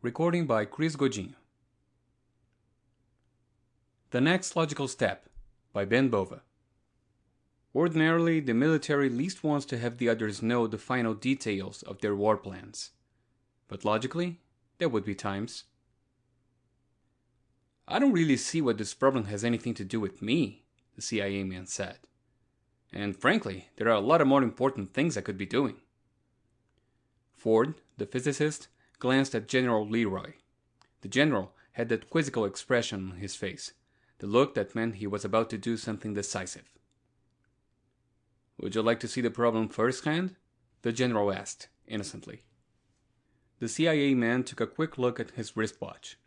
Recording by Chris Godinho. The Next Logical Step by Bova. Ordinarily, the military least wants to have the others know the final details of their war plans. But logically, there would be times. I don't really see what this problem has anything to do with me, the CIA man said. And frankly, there are a lot of more important things I could be doing. Ford, the physicist, glanced at General Leroy. The general had that quizzical expression on his face, the look that meant he was about to do something decisive. Would you like to see the problem firsthand? The general asked, innocently. The CIA man took a quick look at his wristwatch.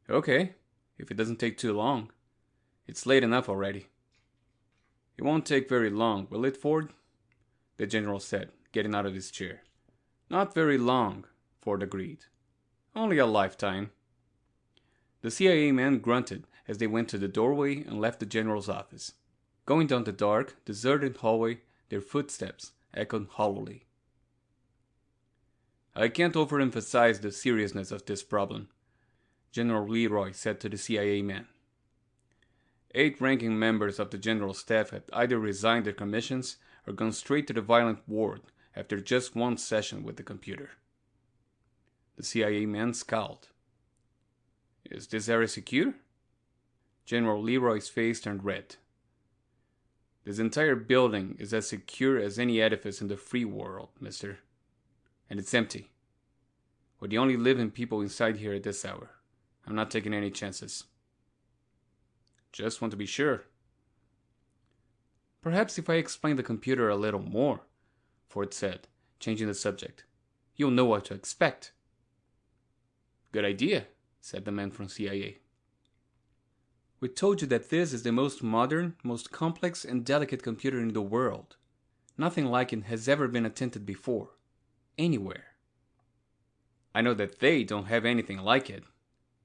Okay, if it doesn't take too long. It's late enough already. It won't take very long, will it, Ford? The general said, getting out of his chair. Not very long, Ford agreed. Only a lifetime. The CIA man grunted as they went to the doorway and left the general's office. Going down the dark, deserted hallway, their footsteps echoed hollowly. I can't overemphasize the seriousness of this problem, General Leroy said to the CIA man. 8 ranking members of the general staff had either resigned their commissions or gone straight to the violent ward after just one session with the computer. The CIA man scowled. Is this area secure? General Leroy's face turned red. This entire building is as secure as any edifice in the free world, mister. And it's empty. We're the only living people inside here at this hour. I'm not taking any chances. Just want to be sure. Perhaps if I explain the computer a little more, Ford said, changing the subject, you'll know what to expect. Good idea, said the man from CIA. We told you that this is the most modern, most complex and delicate computer in the world. Nothing like it has ever been attempted before. Anywhere. I know that they don't have anything like it,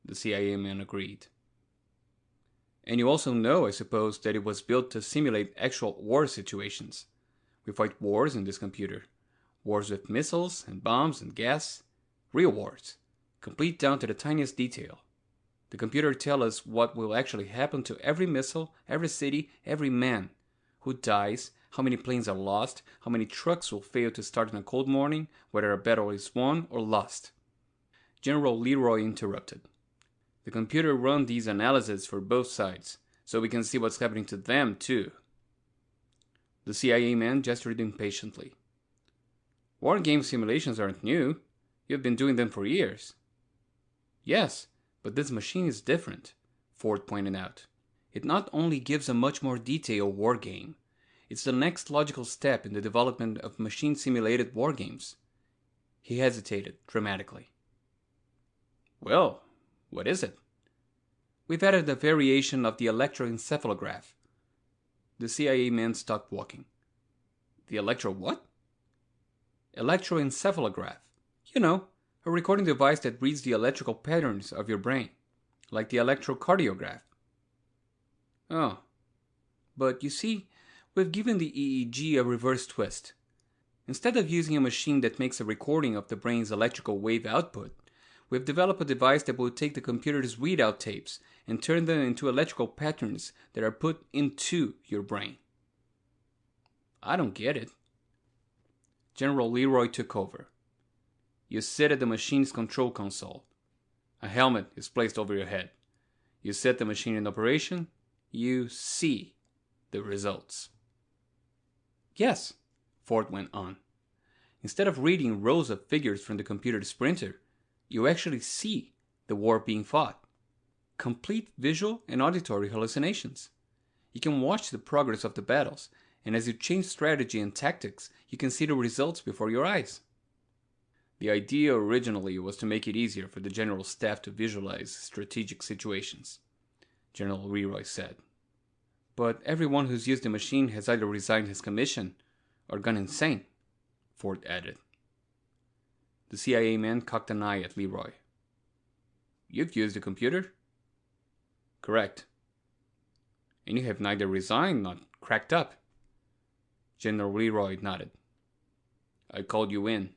the CIA man agreed. And you also know, I suppose, that it was built to simulate actual war situations. We fight wars in this computer. Wars with missiles and bombs and gas. Real wars. Complete down to the tiniest detail. The computer tells us what will actually happen to every missile, every city, every man. Who dies, how many planes are lost, how many trucks will fail to start on a cold morning, whether a battle is won or lost. General Leroy interrupted. The computer runs these analyses for both sides, so we can see what's happening to them too. The CIA man gestured impatiently. War game simulations aren't new. You've been doing them for years. Yes, but this machine is different, Ford pointed out. It not only gives a much more detailed war game, it's the next logical step in the development of machine-simulated war games. He hesitated dramatically. Well, what is it? We've added a variation of the electroencephalograph. The CIA man stopped walking. The electro what? Electroencephalograph. You know, a recording device that reads the electrical patterns of your brain, like the electrocardiograph. Oh, but you see, we've given the EEG a reverse twist. Instead of using a machine that makes a recording of the brain's electrical wave output, we've developed a device that will take the computer's readout tapes and turn them into electrical patterns that are put into your brain. I don't get it. General Leroy took over. You sit at the machine's control console. A helmet is placed over your head. You set the machine in operation. You see the results. Yes, Ford went on. Instead of reading rows of figures from the computer's printer, you actually see the war being fought. Complete visual and auditory hallucinations. You can watch the progress of the battles, and as you change strategy and tactics, you can see the results before your eyes. The idea originally was to make it easier for the general staff to visualize strategic situations, General Leroy said. But everyone who's used the machine has either resigned his commission or gone insane, Ford added. The CIA man cocked an eye at Leroy. You've used the computer? Correct. And you have neither resigned nor cracked up. General Leroy nodded. I called you in.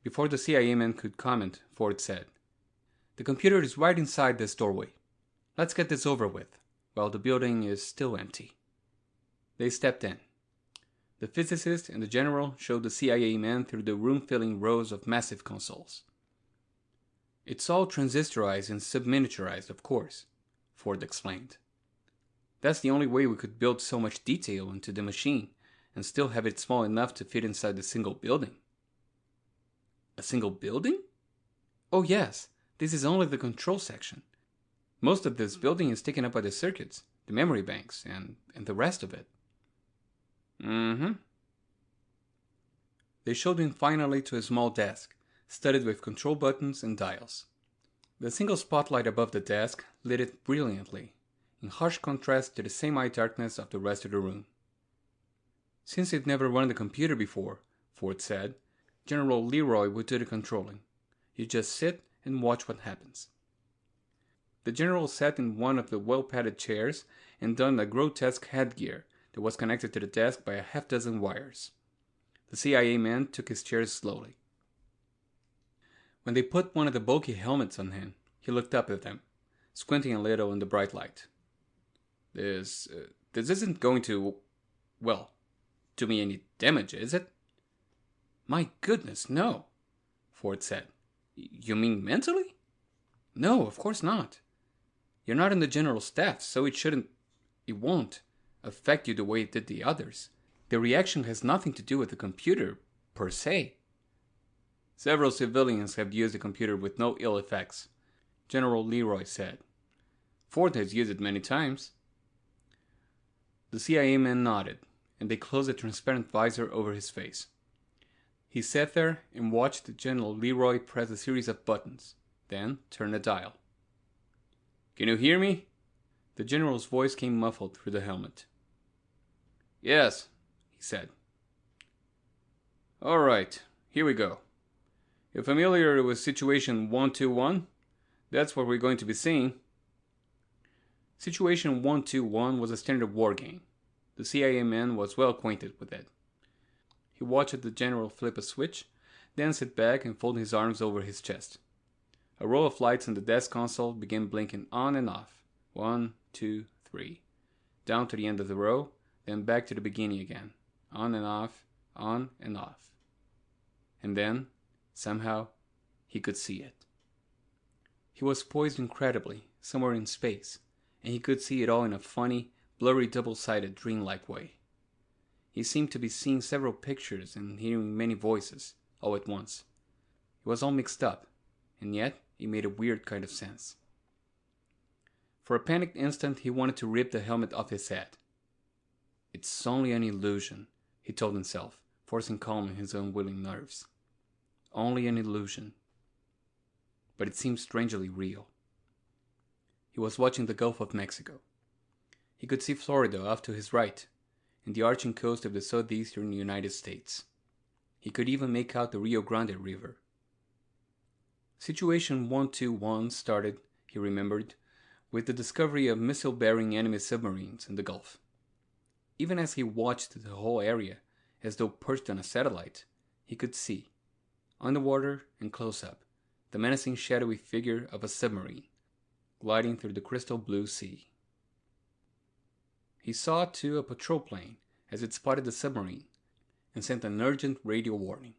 Before the CIA man could comment, Ford said, "The computer is right inside this doorway. Let's get this over with, while the building is still empty." They stepped in. The physicist and the general showed the CIA man through the room-filling rows of massive consoles. "It's all transistorized and subminiaturized, of course," Ford explained. "That's the only way we could build so much detail into the machine and still have it small enough to fit inside a single building." "A single building?" "Oh yes, this is only the control section. Most of this building is taken up by the circuits, the memory banks, and the rest of it." "Mm-hmm." They showed him finally to a small desk, studded with control buttons and dials. The single spotlight above the desk lit it brilliantly, in harsh contrast to the semi-darkness of the rest of the room. "Since you've never run the computer before," Ford said, "General Leroy would do the controlling. You just sit and watch what happens." The general sat in one of the well-padded chairs and donned a grotesque headgear that was connected to the desk by a half-dozen wires. The CIA man took his chair slowly. When they put one of the bulky helmets on him, he looked up at them, squinting a little in the bright light. This isn't going to, well, do me any damage, is it?" "My goodness, no," Ford said. "You mean mentally?" "No, of course not. You're not in the general staff, so it won't affect you the way it did the others. The reaction has nothing to do with the computer, per se." "Several civilians have used the computer with no ill effects," General Leroy said. "Ford has used it many times." The CIA man nodded, and they closed a transparent visor over his face. He sat there and watched General Leroy press a series of buttons, then turn a dial. "Can you hear me?" The general's voice came muffled through the helmet. "Yes," he said. "All right, here we go. You're familiar with Situation 121? That's what we're going to be seeing." Situation 121 was a standard war game. The CIA man was well acquainted with it. He watched the general flip a switch, then sit back and fold his arms over his chest. A row of lights on the desk console began blinking on and off. 1, 2, 3. Down to the end of the row, then back to the beginning again. On and off, on and off. And then, somehow, he could see it. He was poised incredibly, somewhere in space, and he could see it all in a funny, blurry, double-sided, dreamlike way. He seemed to be seeing several pictures and hearing many voices, all at once. It was all mixed up, and yet it made a weird kind of sense. For a panicked instant, he wanted to rip the helmet off his head. "It's only an illusion," he told himself, forcing calm in his unwilling nerves. Only an illusion. But it seemed strangely real. He was watching the Gulf of Mexico. He could see Florida off to his right, and the arching coast of the southeastern United States. He could even make out the Rio Grande River. Situation 121 started, he remembered, with the discovery of missile-bearing enemy submarines in the Gulf. Even as he watched the whole area, as though perched on a satellite, he could see, on the water and close up, the menacing shadowy figure of a submarine, gliding through the crystal blue sea. He saw, too, a patrol plane as it spotted the submarine and sent an urgent radio warning.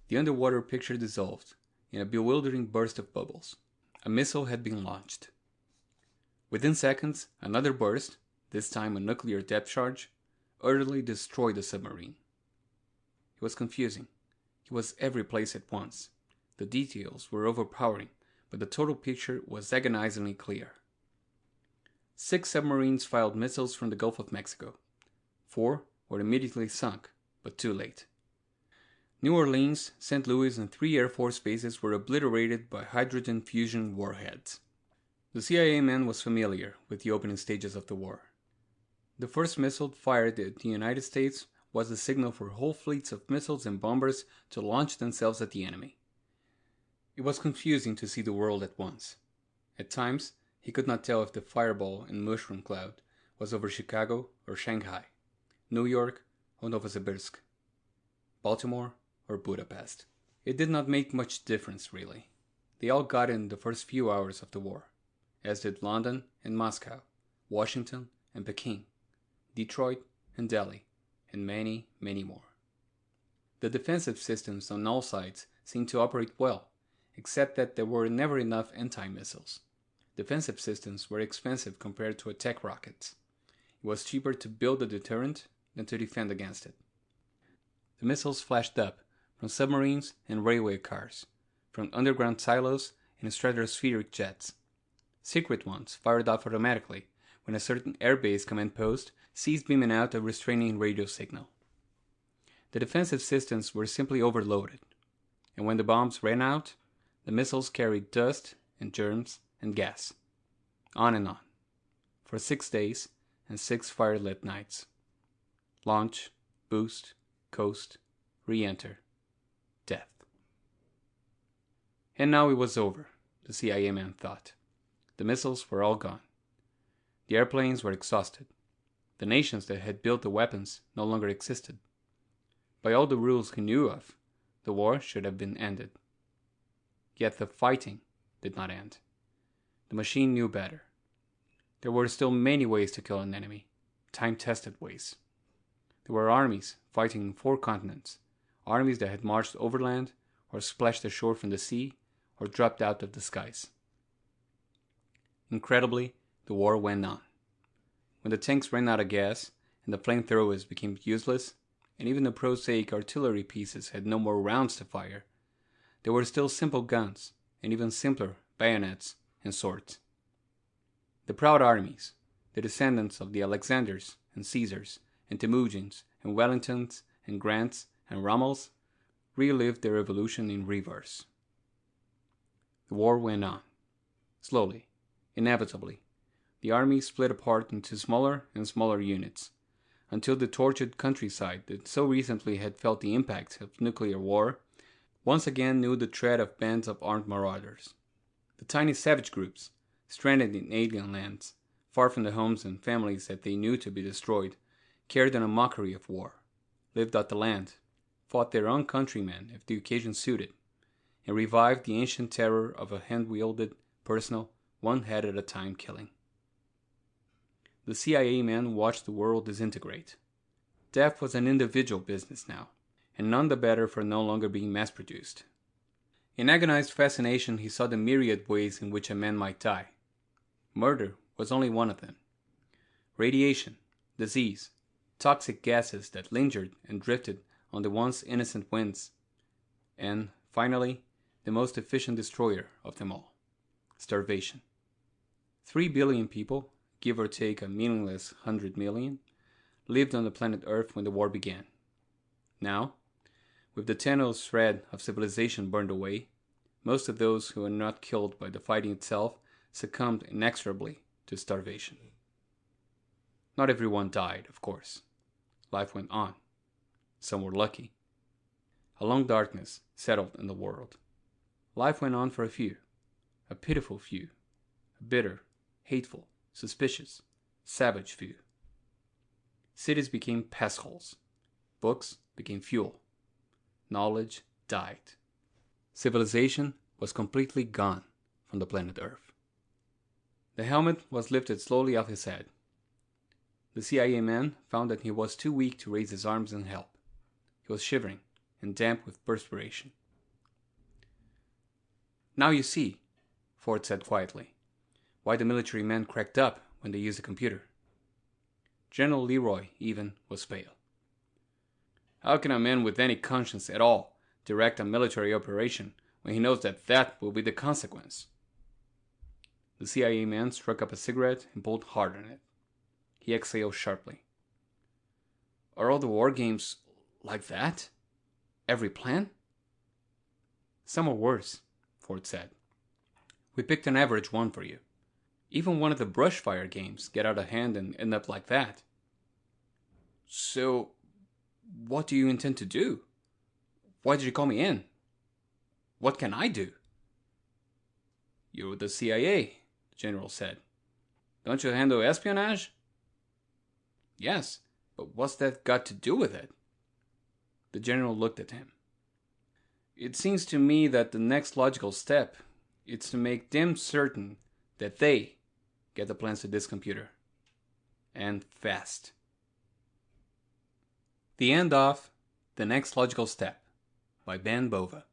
The underwater picture dissolved in a bewildering burst of bubbles. A missile had been launched. Within seconds, another burst, this time a nuclear depth charge, utterly destroyed the submarine. It was confusing. He was every place at once. The details were overpowering, but the total picture was agonizingly clear. 6 submarines fired missiles from the Gulf of Mexico. 4 were immediately sunk, but too late. New Orleans, St. Louis, and 3 Air Force bases were obliterated by hydrogen fusion warheads. The CIA man was familiar with the opening stages of the war. The first missile fired at the United States was the signal for whole fleets of missiles and bombers to launch themselves at the enemy. It was confusing to see the world at once. At times, he could not tell if the fireball and mushroom cloud was over Chicago or Shanghai, New York or Novosibirsk, Baltimore or Budapest. It did not make much difference, really. They all got in the first few hours of the war, as did London and Moscow, Washington and Peking, Detroit and Delhi, and many, many more. The defensive systems on all sides seemed to operate well, except that there were never enough anti-missiles. Defensive systems were expensive compared to attack rockets. It was cheaper to build a deterrent than to defend against it. The missiles flashed up from submarines and railway cars, from underground silos and stratospheric jets. Secret ones fired off automatically when a certain airbase command post ceased beaming out a restraining radio signal. The defensive systems were simply overloaded, and when the bombs ran out, the missiles carried dust and germs and gas. On and on. For 6 days and 6 firelit nights. Launch, boost, coast, re-enter, death. And now it was over, the CIA man thought. The missiles were all gone. The airplanes were exhausted. The nations that had built the weapons no longer existed. By all the rules he knew of, the war should have been ended. Yet the fighting did not end. The machine knew better. There were still many ways to kill an enemy, time-tested ways. There were armies fighting in 4 continents, armies that had marched overland, or splashed ashore from the sea, or dropped out of the skies. Incredibly, the war went on. When the tanks ran out of gas, and the flamethrowers became useless, and even the prosaic artillery pieces had no more rounds to fire, there were still simple guns, and even simpler bayonets and swords. The proud armies, the descendants of the Alexanders and Caesars and Temujins and Wellingtons and Grants and Rommels, relived their revolution in reverse. The war went on. Slowly, inevitably, the army split apart into smaller and smaller units, until the tortured countryside that so recently had felt the impact of nuclear war once again knew the tread of bands of armed marauders. The tiny savage groups, stranded in alien lands, far from the homes and families that they knew to be destroyed, carried on a mockery of war, lived out the land, fought their own countrymen if the occasion suited, and revived the ancient terror of a hand-wielded, personal, one head at a time killing. The CIA man watched the world disintegrate. Death was an individual business now, and none the better for no longer being mass-produced. In agonized fascination, he saw the myriad ways in which a man might die. Murder was only one of them. Radiation, disease, toxic gases that lingered and drifted on the once innocent winds, and, finally, the most efficient destroyer of them all, starvation. 3 billion people, give or take a meaningless 100 million, lived on the planet Earth when the war began. Now, with the tenuous thread of civilization burned away, most of those who were not killed by the fighting itself succumbed inexorably to starvation. Not everyone died, of course. Life went on. Some were lucky. A long darkness settled in the world. Life went on for a few, a pitiful few, a bitter, hateful, suspicious, savage few. Cities became pest holes. Books became fuel. Knowledge died. Civilization was completely gone from the planet Earth. The helmet was lifted slowly off his head. The CIA man found that he was too weak to raise his arms and help. He was shivering and damp with perspiration. "Now you see," Ford said quietly, "why the military men cracked up when they used a computer." General Leroy, even, was pale. "How can a man with any conscience at all direct a military operation when he knows that that will be the consequence?" The CIA man struck up a cigarette and pulled hard on it. He exhaled sharply. "Are all the war games like that? Every plan?" "Some are worse," Ford said. "We picked an average one for you. Even one of the brush fire games get out of hand and end up like that." "So, what do you intend to do? Why did you call me in? What can I do?" "You're the CIA," the general said. "Don't you handle espionage?" "Yes, but what's that got to do with it?" The general looked at him. It seems to me that the next logical step is to make them certain that they get the plans to this computer. And fast. The end of The Next Logical Step by Bova.